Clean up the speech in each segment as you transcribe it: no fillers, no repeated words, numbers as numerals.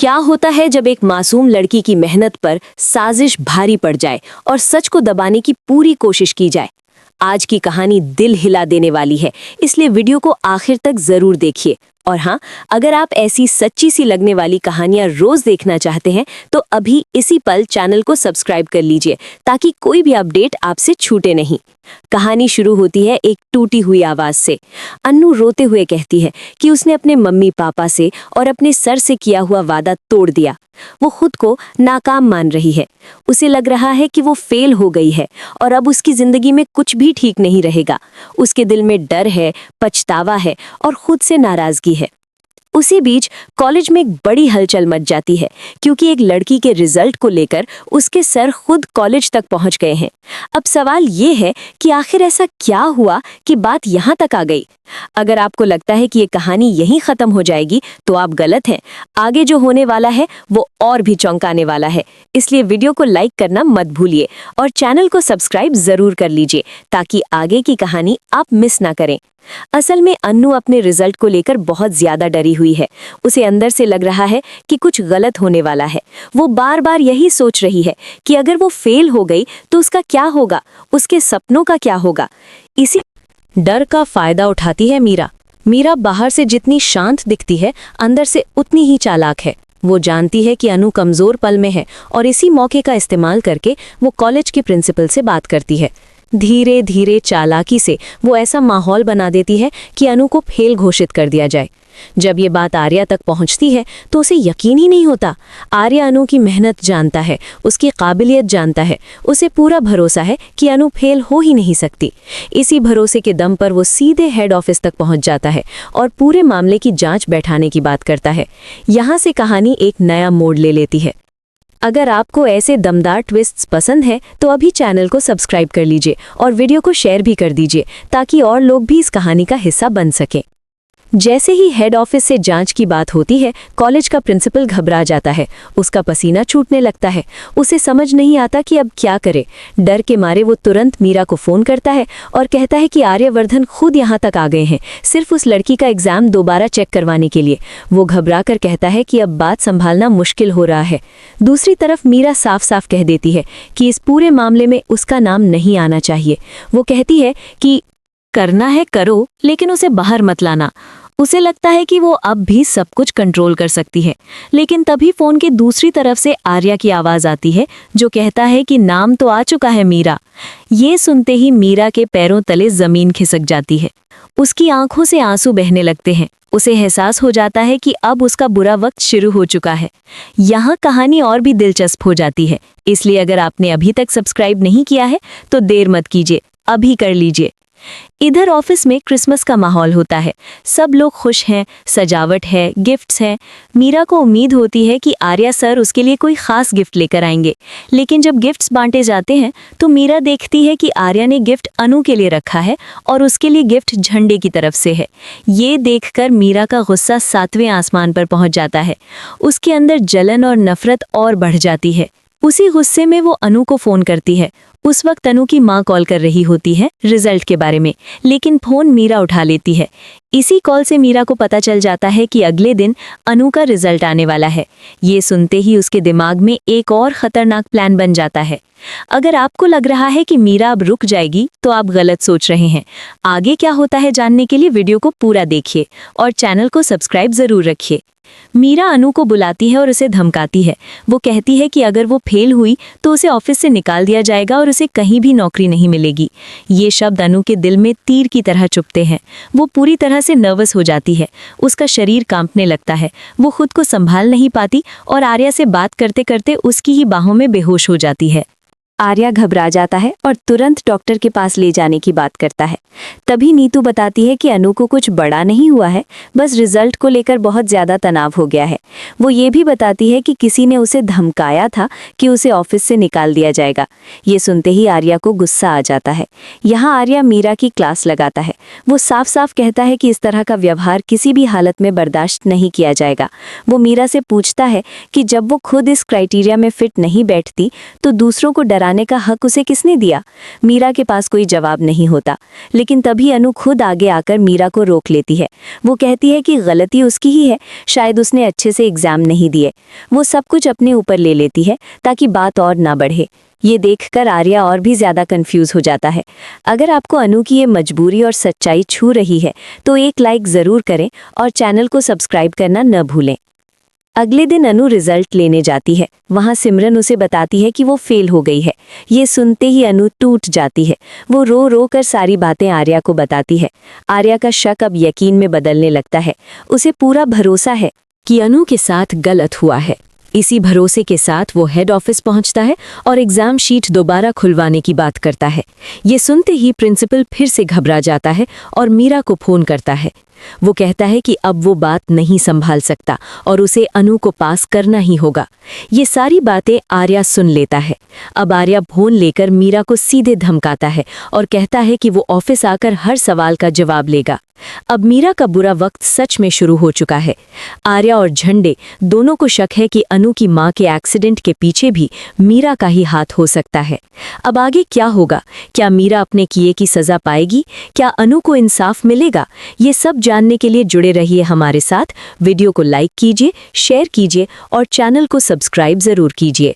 क्या होता है जब एक मासूम लड़की की मेहनत पर साजिश भारी पड़ जाए और सच को दबाने की पूरी कोशिश की जाए। आज की कहानी दिल हिला देने वाली है, इसलिए वीडियो को आखिर तक जरूर देखिए। और हाँ, अगर आप ऐसी सच्ची सी लगने वाली कहानियां रोज देखना चाहते हैं तो अभी इसी पल चैनल को सब्सक्राइब कर लीजिए ताकि कोई भी अपडेट आपसे छूटे नहीं। कहानी शुरू होती है एक टूटी हुई आवाज से। अन्नू रोते हुए कहती है कि उसने अपने मम्मी पापा से और अपने सर से किया हुआ वादा तोड़ दिया। वो खुद को नाकाम मान रही है। उसे लग रहा है कि वो फेल हो गई है और अब उसकी जिंदगी में कुछ भी ठीक नहीं रहेगा। उसके दिल में डर है, पछतावा है और खुद से नाराजगी है। उसी बीच कॉलेज में एक बड़ी हलचल मच जाती है क्योंकि एक लड़की के रिजल्ट को लेकर उसके सर खुद कॉलेज तक पहुंच गए हैं। अब सवाल ये है कि आखिर ऐसा क्या हुआ कि बात यहाँ तक आ गई। अगर आपको लगता है कि ये कहानी यहीं खत्म हो जाएगी तो आप गलत हैं। आगे जो होने वाला है वो और भी चौंकाने वाला है, इसलिए वीडियो को लाइक करना मत भूलिए और चैनल को सब्सक्राइब जरूर कर लीजिए ताकि आगे की कहानी आप मिस ना करें। असल में अन्नू अपने रिजल्ट को लेकर बहुत ज्यादा डरी हुई है। उसे अंदर से लग रहा है कि कुछ गलत होने वाला है। वो बार बार यही सोच रही है कि अगर वो फेल हो गई तो उसका क्या होगा, उसके सपनों का क्या होगा। इसी डर का फायदा उठाती है मीरा। मीरा बाहर से जितनी शांत दिखती है, अंदर से उतनी ही चालाक है। वो जानती है कि अनु कमजोर पल में है और इसी मौके का इस्तेमाल करके वो कॉलेज के प्रिंसिपल से बात करती है। धीरे धीरे चालाकी से वो ऐसा माहौल बना देती है कि अनु को फेल घोषित कर दिया जाए। जब ये बात आर्या तक पहुंचती है तो उसे यकीन ही नहीं होता। आर्या अनु की मेहनत जानता है, उसकी काबिलियत जानता है। उसे पूरा भरोसा है कि अनु फेल हो ही नहीं सकती। इसी भरोसे के दम पर वो सीधे हेड ऑफिस तक पहुंच जाता है और पूरे मामले की जांच बैठाने की बात करता है। यहाँ से कहानी एक नया मोड़ ले लेती है। अगर आपको ऐसे दमदार ट्विस्ट्स पसंद है तो अभी चैनल को सब्सक्राइब कर लीजिए और वीडियो को शेयर भी कर दीजिए ताकि और लोग भी इस कहानी का हिस्सा बन सकें। जैसे ही हेड ऑफिस से जांच की बात होती है, कॉलेज का प्रिंसिपल घबरा जाता है। उसका पसीना छूटने लगता है। उसे समझ नहीं आता कि अब क्या करे। डर के मारे वो तुरंत मीरा को फोन करता है और कहता है कि आर्यवर्धन खुद यहाँ तक आ गए हैं, सिर्फ उस लड़की का एग्जाम दोबारा चेक करवाने के लिए। वो घबरा कर कहता है कि अब बात संभालना मुश्किल हो रहा है। दूसरी तरफ मीरा साफ साफ कह देती है कि इस पूरे मामले में उसका नाम नहीं आना चाहिए। वो कहती है कि करना है करो, लेकिन उसे बाहर मत लाना। उसे लगता है कि वो अब भी सब कुछ कंट्रोल कर सकती है। लेकिन तभी फोन की दूसरी तरफ से आर्या की आवाज आती है जो कहता है कि नाम तो आ चुका है मीरा। ये सुनते ही मीरा के पैरों तले जमीन खिसक जाती है। उसकी आंखों से आंसू बहने लगते हैं। उसे एहसास हो जाता है कि अब उसका बुरा वक्त शुरू हो चुका है। यहाँ कहानी और भी दिलचस्प हो जाती है, इसलिए अगर आपने अभी तक सब्सक्राइब नहीं किया है तो देर मत कीजिए, अभी कर लीजिए। इधर ऑफिस में क्रिसमस का माहौल होता है। सब लोग खुश हैं, सजावट है, गिफ्ट्स हैं। मीरा को उम्मीद होती है कि आर्या सर उसके लिए कोई खास गिफ्ट लेकर आएंगे, लेकिन जब गिफ्ट्स बांटे जाते हैं तो मीरा देखती है कि आर्या ने गिफ्ट अनु के लिए रखा है और उसके लिए गिफ्ट झंडे की तरफ से है। ये देखकर मीरा का गुस्सा 7वें आसमान पर पहुंच जाता है। उसके अंदर जलन और नफरत और बढ़ जाती है। उसी गुस्से में वो अनु को फोन करती है। उस वक्त अनु की माँ कॉल कर रही होती है रिजल्ट के बारे में, लेकिन फोन मीरा उठा लेती है। इसी कॉल से मीरा को पता चल जाता है कि अगले दिन अनु का रिजल्ट आने वाला है। ये सुनते ही उसके दिमाग में एक और खतरनाक प्लान बन जाता है। अगर आपको लग रहा है कि मीरा अब रुक जाएगी तो आप गलत सोच रहे हैं। आगे क्या होता है जानने के लिए वीडियो को पूरा देखिए और चैनल को सब्सक्राइब जरूर रखिए। मीरा अनु को बुलाती है और उसे धमकाती है। वो कहती है कि अगर वो फेल हुई तो उसे ऑफिस से निकाल दिया जाएगा और उसे कहीं भी नौकरी नहीं मिलेगी। ये शब्द अनु के दिल में तीर की तरह चुभते हैं। वो पूरी तरह से नर्वस हो जाती है। उसका शरीर कांपने लगता है। वो खुद को संभाल नहीं पाती और आर्या से बात करते करते उसकी ही बाहों में बेहोश हो जाती है। आर्या घबरा जाता है और तुरंत डॉक्टर के पास ले जाने की बात करता है। तभी नीतू बताती है कि अनु को कुछ बड़ा नहीं हुआ है, बस रिजल्ट को लेकर बहुत ज़्यादा तनाव हो गया है। वो ये भी बताती है कि किसी ने उसे धमकाया था कि उसे ऑफिस से निकाल दिया जाएगा। ये सुनते ही आर्या को गुस्सा आ जाता है। यहाँ आर्या मीरा की क्लास लगाता है। वो साफ साफ कहता है कि इस तरह का व्यवहार किसी भी हालत में बर्दाश्त नहीं किया जाएगा। वो मीरा से पूछता है कि जब वो खुद इस क्राइटेरिया में फिट नहीं बैठती तो दूसरों को डरा बताने का हक उसे किसने दिया? मीरा के पास कोई जवाब नहीं होता, लेकिन तभी अनु खुद आगे आकर मीरा को रोक लेती है। वो कहती है कि गलती उसकी ही है, शायद उसने अच्छे से एग्जाम नहीं दिए। वो सब कुछ अपने ऊपर ले लेती है ताकि बात और ना बढ़े। ये देखकर आर्या और भी ज्यादा कंफ्यूज हो जाता है। अगर आपको अनु की ये मजबूरी और सच्चाई छू रही है तो एक लाइक जरूर करें और चैनल को सब्सक्राइब करना न भूलें। अगले दिन अनु रिजल्ट लेने जाती है। वहां सिमरन उसे बताती है कि वो फेल हो गई है। ये सुनते ही अनु टूट जाती है। वो रो रो कर सारी बातें आर्या को बताती है। आर्या का शक अब यकीन में बदलने लगता है। उसे पूरा भरोसा है कि अनु के साथ गलत हुआ है। इसी भरोसे के साथ वो हेड ऑफिस पहुंचता है और एग्जाम शीट दोबारा खुलवाने की बात करता है। ये सुनते ही प्रिंसिपल फिर से घबरा जाता है और मीरा को फोन करता है। वो कहता है कि अब वो बात नहीं संभाल सकता और उसे अनु को पास करना ही होगा। ये सारी बातें आर्या सुन लेता है। अब आर्या फोन लेकर मीरा को सीधे धमकाता है और कहता है कि वो ऑफिस आकर हर सवाल का जवाब लेगा। अब मीरा का बुरा वक्त सच में शुरू हो चुका है। आर्या और झंडे दोनों को शक है कि अनु की मां के एक्सीडेंट के पीछे भी मीरा का ही हाथ हो सकता है। अब आगे क्या होगा? क्या मीरा अपने किए की सजा पाएगी? क्या अनु को इंसाफ मिलेगा? ये सब जानने के लिए जुड़े रहिए हमारे साथ। वीडियो को लाइक कीजिए, शेयर कीजिए और चैनल को सब्सक्राइब जरूर कीजिए।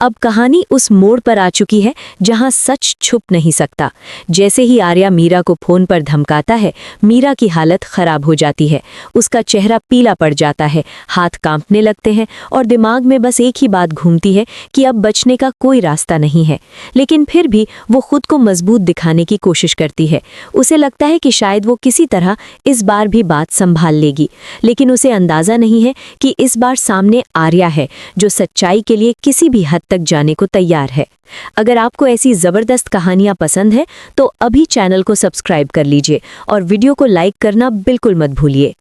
अब कहानी उस मोड़ पर आ चुकी है जहां सच छुप नहीं सकता। जैसे ही आर्या मीरा को फोन पर धमकाता है, मीरा की हालत खराब हो जाती है। उसका चेहरा पीला पड़ जाता है, हाथ कांपने लगते हैं और दिमाग में बस एक ही बात घूमती है कि अब बचने का कोई रास्ता नहीं है। लेकिन फिर भी वो खुद को मजबूत दिखाने की कोशिश करती है। उसे लगता है कि शायद वो किसी तरह इस बार भी बात संभाल लेगी। लेकिन उसे अंदाजा नहीं है कि इस बार सामने आर्या है जो सच्चाई के लिए किसी भी हद तक जाने को तैयार है। अगर आपको ऐसी जबरदस्त कहानियां पसंद है तो अभी चैनल को सब्सक्राइब कर लीजिए और वीडियो को लाइक करना बिल्कुल मत भूलिए।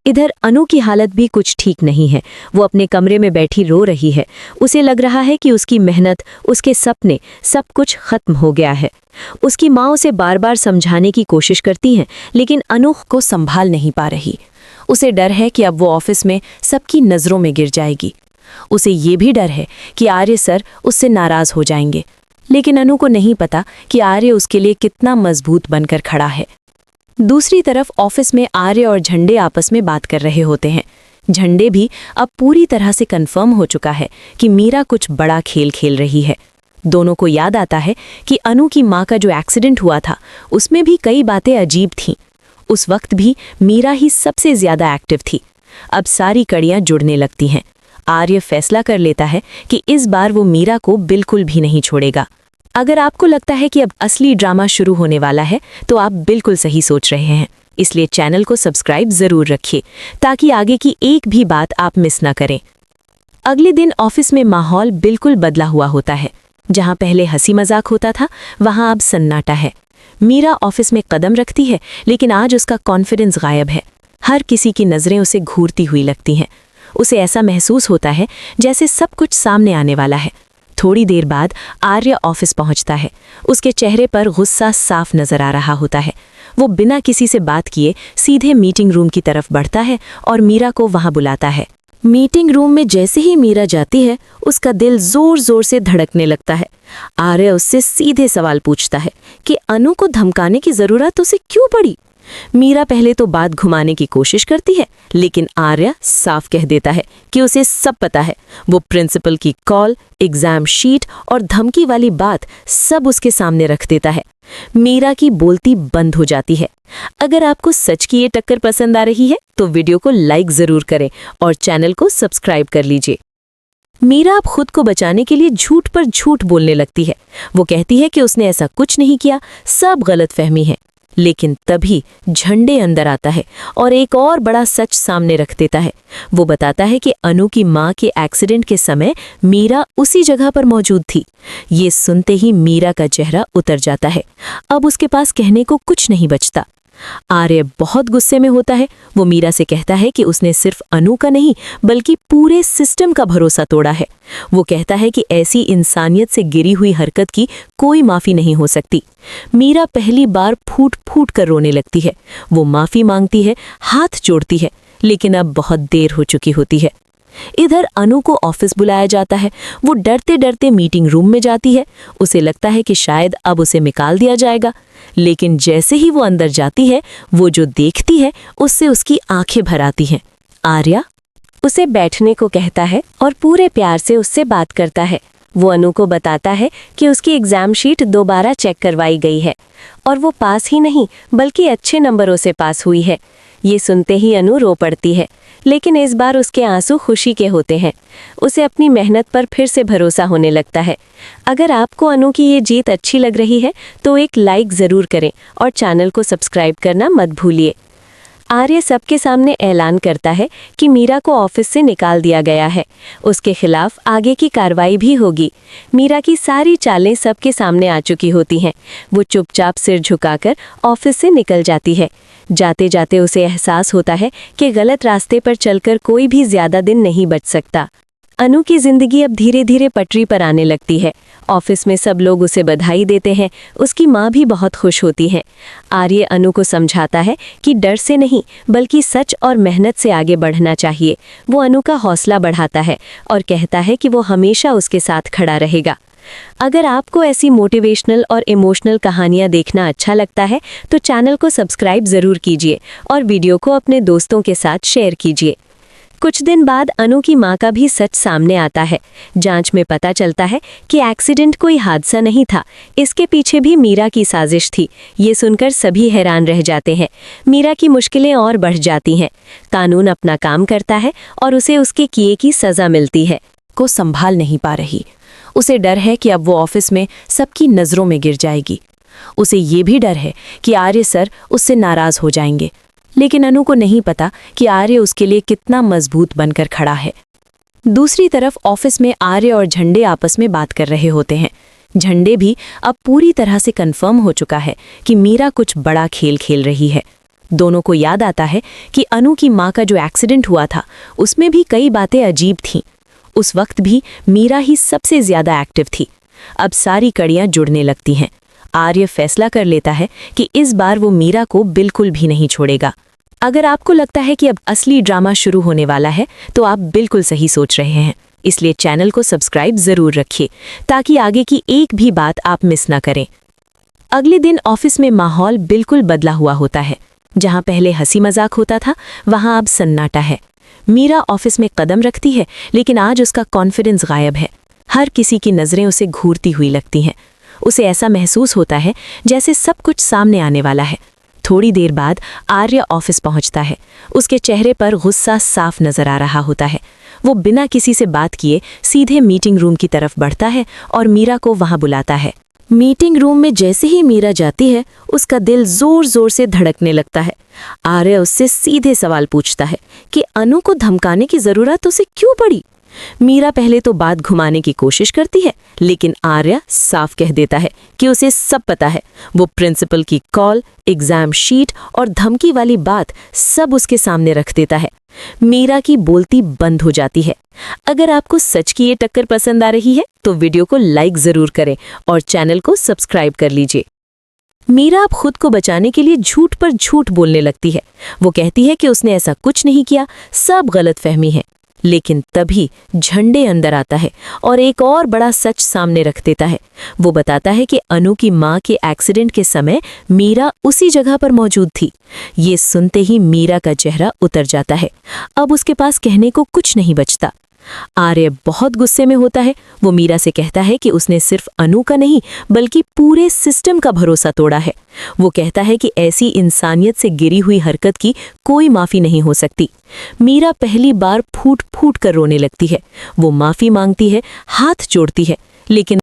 इधर अनु की हालत भी कुछ ठीक नहीं है। वो अपने कमरे में बैठी रो रही है। उसे लग रहा है कि उसकी मेहनत, उसके सपने, सब कुछ खत्म हो गया है। उसकी माँ उसे बार बार समझाने की कोशिश करती है, लेकिन अनु को संभाल नहीं पा रही। उसे डर है कि अब वो ऑफिस में सबकी नज़रों में गिर जाएगी। उसे ये भी डर है कि आर्य सर उससे नाराज हो जाएंगे। लेकिन अनु को नहीं पता कि आर्य उसके लिए कितना मजबूत बनकर खड़ा है। दूसरी तरफ ऑफिस में आर्य और झंडे आपस में बात कर रहे होते हैं। झंडे भी अब पूरी तरह से कंफर्म हो चुका है कि मीरा कुछ बड़ा खेल खेल रही है। दोनों को याद आता है कि अनु की माँ का जो एक्सीडेंट हुआ था उसमें भी कई बातें अजीब थीं। उस वक्त भी मीरा ही सबसे ज्यादा एक्टिव थी। अब सारी कड़ियां जुड़ने लगती हैं। आर्य फैसला कर लेता है कि इस बार वो मीरा को बिल्कुल भी नहीं छोड़ेगा। अगर आपको लगता है कि अब असली ड्रामा शुरू होने वाला है तो आप बिल्कुल सही सोच रहे हैं। इसलिए चैनल को सब्सक्राइब जरूर रखिए ताकि आगे की एक भी बात आप मिस ना करें। अगले दिन ऑफिस में माहौल बिल्कुल बदला हुआ होता है। जहां पहले हंसी मजाक होता था वहां अब सन्नाटा है। मीरा ऑफिस में कदम रखती है, लेकिन आज उसका कॉन्फिडेंस गायब है। हर किसी की नजरें उसे घूरती हुई लगती हैं। उसे ऐसा महसूस होता है जैसे सब कुछ सामने आने वाला है। थोड़ी देर बाद आर्य ऑफिस पहुंचता है। उसके चेहरे पर गुस्सा साफ नजर आ रहा होता है। वो बिना किसी से बात किए सीधे मीटिंग रूम की तरफ बढ़ता है और मीरा को वहां बुलाता है। मीटिंग रूम में जैसे ही मीरा जाती है, उसका दिल जोर जोर से धड़कने लगता है। आर्य उससे सीधे सवाल पूछता है कि अनु को धमकाने की जरूरत उसे क्यों पड़ी। मीरा पहले तो बात घुमाने की कोशिश करती है, लेकिन आर्य साफ कह देता है कि उसे सब पता है। वो प्रिंसिपल की कॉल, एग्जाम शीट और धमकी वाली बात सब उसके सामने रख देता है। मीरा की बोलती बंद हो जाती है। अगर आपको सच की ये टक्कर पसंद आ रही है तो वीडियो को लाइक जरूर करें और चैनल को सब्सक्राइब कर लीजिए। मीरा अब खुद को बचाने के लिए झूठ पर झूठ बोलने लगती है। वो कहती है कि उसने ऐसा कुछ नहीं किया, सब गलतफहमी है। लेकिन तभी झंडे अंदर आता है और एक और बड़ा सच सामने रख देता है। वो बताता है कि अनु की मां के एक्सीडेंट के समय मीरा उसी जगह पर मौजूद थी। ये सुनते ही मीरा का चेहरा उतर जाता है। अब उसके पास कहने को कुछ नहीं बचता। आर्य बहुत गुस्से में होता है। वो मीरा से कहता है कि उसने सिर्फ अनु का नहीं बल्कि पूरे सिस्टम का भरोसा तोड़ा है। वो कहता है कि ऐसी इंसानियत से गिरी हुई हरकत की कोई माफी नहीं हो सकती। मीरा पहली बार फूट फूट कर रोने लगती है। वो माफी मांगती है, हाथ जोड़ती है, लेकिन अब बहुत देर हो चुकी होती है। इधर अनु को ऑफिस बुलाया जाता है। वो डरते डरते मीटिंग रूम में जाती है। उसे लगता है कि शायद अब उसे निकाल दिया जाएगा, लेकिन जैसे ही वो अंदर जाती है, वो जो देखती है उससे उसकी आंखें भर आती हैं। आर्या उसे बैठने को कहता है और पूरे प्यार से उससे बात करता है। वो अनु को बताता है कि उसकी एग्जाम शीट दोबारा चेक करवाई गई है और वो पास ही नहीं बल्कि अच्छे नंबरों से पास हुई है। ये सुनते ही अनु रो पड़ती है, लेकिन इस बार उसके आंसू खुशी के होते हैं। उसे अपनी मेहनत पर फिर से भरोसा होने लगता है। अगर आपको अनु की ये जीत अच्छी लग रही है तो एक लाइक ज़रूर करें और चैनल को सब्सक्राइब करना मत भूलिए। आर्य सबके सामने ऐलान करता है कि मीरा को ऑफिस से निकाल दिया गया है। उसके खिलाफ आगे की कार्रवाई भी होगी। मीरा की सारी चालें सबके सामने आ चुकी होती हैं। वो चुपचाप सिर झुकाकर ऑफिस से निकल जाती है। जाते जाते उसे एहसास होता है कि गलत रास्ते पर चलकर कोई भी ज्यादा दिन नहीं बच सकता। अनु की जिंदगी अब धीरे धीरे पटरी पर आने लगती है। ऑफिस में सब लोग उसे बधाई देते हैं। उसकी माँ भी बहुत खुश होती है। आर्य अनु को समझाता है कि डर से नहीं बल्कि सच और मेहनत से आगे बढ़ना चाहिए। वो अनु का हौसला बढ़ाता है और कहता है कि वो हमेशा उसके साथ खड़ा रहेगा। अगर आपको ऐसी मोटिवेशनल और इमोशनल कहानियाँ देखना अच्छा लगता है तो चैनल को सब्सक्राइब ज़रूर कीजिए और वीडियो को अपने दोस्तों के साथ शेयर कीजिए। कुछ दिन बाद अनु की मां का भी सच सामने आता है। जांच में पता चलता है कि एक्सीडेंट कोई हादसा नहीं था, इसके पीछे भी मीरा की साजिश थी। ये सुनकर सभी हैरान रह जाते हैं। मीरा की मुश्किलें और बढ़ जाती हैं। कानून अपना काम करता है और उसे उसके किए की सजा मिलती है। को संभाल नहीं पा रही। उसे डर है कि अब वो ऑफिस में सबकी नज़रों में गिर जाएगी। उसे ये भी डर है कि आर्य सर उससे नाराज़ हो जाएंगे, लेकिन अनु को नहीं पता कि आर्य उसके लिए कितना मजबूत बनकर खड़ा है। दूसरी तरफ ऑफिस में आर्य और झंडे आपस में बात कर रहे होते हैं। झंडे भी अब पूरी तरह से कंफर्म हो चुका है कि मीरा कुछ बड़ा खेल खेल रही है। दोनों को याद आता है कि अनु की माँ का जो एक्सीडेंट हुआ था उसमें भी कई बातें अजीब थीं। उस वक्त भी मीरा ही सबसे ज्यादा एक्टिव थी। अब सारी कड़ियां जुड़ने लगती हैं। आर्य फैसला कर लेता है कि इस बार वो मीरा को बिल्कुल भी नहीं छोड़ेगा। अगर आपको लगता है कि अब असली ड्रामा शुरू होने वाला है तो आप बिल्कुल सही सोच रहे हैं। इसलिए चैनल को सब्सक्राइब जरूर रखिए ताकि आगे की एक भी बात आप मिस ना करें। अगले दिन ऑफिस में माहौल बिल्कुल बदला हुआ होता है। जहां पहले हंसी मजाक होता था वहां अब सन्नाटा है। मीरा ऑफिस में कदम रखती है, लेकिन आज उसका कॉन्फिडेंस गायब है। हर किसी की नज़रें उसे घूरती हुई लगती हैं। उसे ऐसा महसूस होता है जैसे सब कुछ सामने आने वाला है। थोड़ी देर बाद आर्य ऑफिस पहुंचता है। उसके चेहरे पर गुस्सा साफ नजर आ रहा होता है। वो बिना किसी से बात किए सीधे मीटिंग रूम की तरफ बढ़ता है और मीरा को वहां बुलाता है। मीटिंग रूम में जैसे ही मीरा जाती है उसका दिल जोर जोर से धड़कने लगता है। आर्य उससे सीधे सवाल पूछता है कि अनु को धमकाने की जरूरत उसे क्यों पड़ी। मीरा पहले तो बात घुमाने की कोशिश करती है, लेकिन आर्य साफ कह देता है कि उसे सब पता है। वो प्रिंसिपल की कॉल, एग्जाम शीट और धमकी वाली बात सब उसके सामने रख देता है। मीरा की बोलती बंद हो जाती है। अगर आपको सच की ये टक्कर पसंद आ रही है तो वीडियो को लाइक जरूर करें और चैनल को सब्सक्राइब कर लीजिए। मीरा अब खुद को बचाने के लिए झूठ पर झूठ बोलने लगती है। वो कहती है कि उसने ऐसा कुछ नहीं किया, सब गलतफहमी है। लेकिन तभी झंडे अंदर आता है और एक और बड़ा सच सामने रख देता है। वो बताता है कि अनु की माँ के एक्सीडेंट के समय मीरा उसी जगह पर मौजूद थी। ये सुनते ही मीरा का चेहरा उतर जाता है। अब उसके पास कहने को कुछ नहीं बचता। आर्य बहुत गुस्से में होता है। वो मीरा से कहता है कि उसने सिर्फ अनु का नहीं बल्कि पूरे सिस्टम का भरोसा तोड़ा है। वो कहता है कि ऐसी इंसानियत से गिरी हुई हरकत की कोई माफी नहीं हो सकती। मीरा पहली बार फूट फूट कर रोने लगती है। वो माफी मांगती है, हाथ जोड़ती है, लेकिन